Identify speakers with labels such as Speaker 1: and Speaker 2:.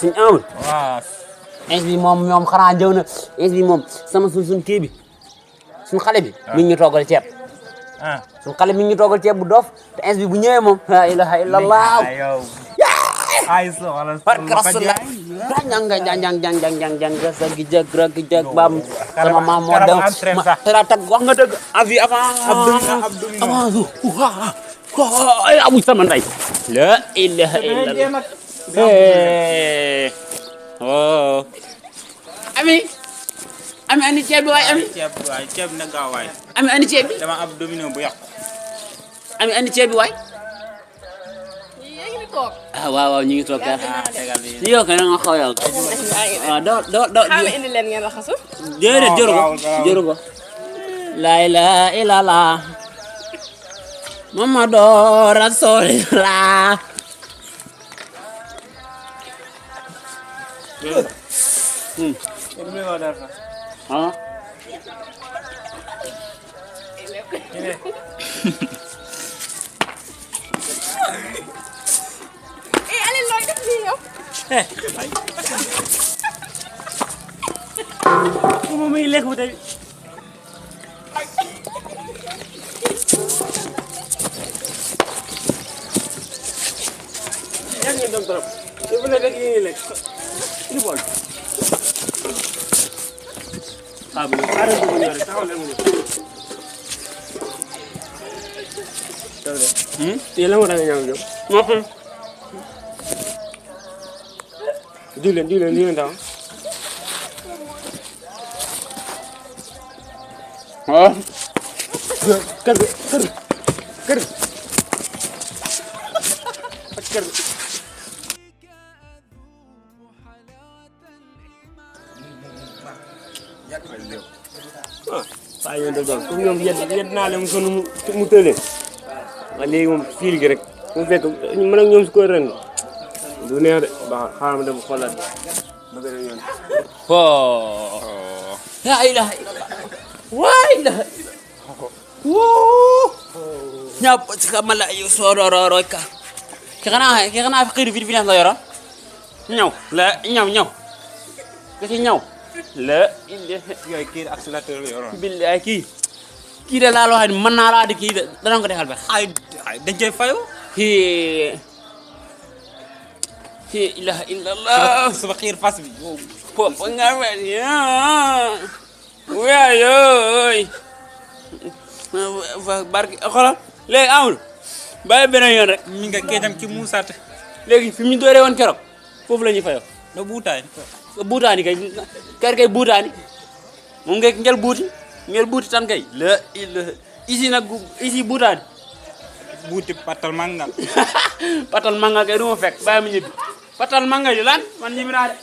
Speaker 1: suñu amul
Speaker 2: waaw
Speaker 1: ins bi moom ñoom xanaa jëw na ins bi moom sama suñ kii bi suñu xale bi mi ngi ñu toggal ceeb
Speaker 2: ah
Speaker 1: suñu xale mi ngi ñu toggal ceeb bu dof te ins bi bu ñëwee moom la ilaha illallah
Speaker 2: yow ay soxla
Speaker 1: barke rasulullah jang sa gi jag bam sama maam moo dem tera tag wax nga dëgg avi avant ay abu sama nday la ilaha illallah oh ami ani ceeb bi waay ami
Speaker 2: ceeb na gaaw waay
Speaker 1: ami ani ceeb bi
Speaker 2: dama ab domino bu yàqu
Speaker 1: ami ani ceeb bi waay ah waaw ñu ngi toog kay li yow kay nga xaw yow do
Speaker 3: xaaral indi leen ngeen raxasu.
Speaker 1: déedéet jëru ko la ilaha illallah Muhammadu Rasulullah ah
Speaker 3: Alin looy def nii yow.
Speaker 1: moom mi lekk bu tey yaa ngi dem trop bu nekk ak yéen lekk ni bool xaabu xaaral ko ñëw rek taxaw leen mu ñëw la mo da nga ñëw jëm mo xam diw leen taxaw ah kër ah yéen de doon comme ñoom yedd naa leen sonn mu tële nga léegi moom fiil gi rek mu fekk man ak ñoom su ko ren du neex de ba xaaral ma dem xoolaat ba beneen yoon la ilaha illallah wa ilaha ñap ci kamala yu sororo ka ki xana fi xiri fi la yoro ñaw la ñaw ci ñaw la
Speaker 2: yooyu kii accélérateur la yoroon
Speaker 1: billahi ki de la lo xam man na la di ki de dana ko defal ba
Speaker 2: ay dañ koy fayu
Speaker 1: ki ilaha illallah
Speaker 2: sama xiir fas bi
Speaker 1: po nga ya wayoy barki xoolal léegi amul bàyyi beneen yoon rek
Speaker 2: mi nga kee dem ci Moussa te
Speaker 1: léegi fi mu ñu dooree woon keroog foofu la ñuy fayoo
Speaker 2: no buutaay
Speaker 1: buutaani kay kay buutaani moom ngel buuti tan kay la isi nag isi buutaani
Speaker 2: buuti patal manga
Speaker 1: patal manga kay du ma fekk bàyyi ma ñibbi patal manga yi lan man ñibbi naa de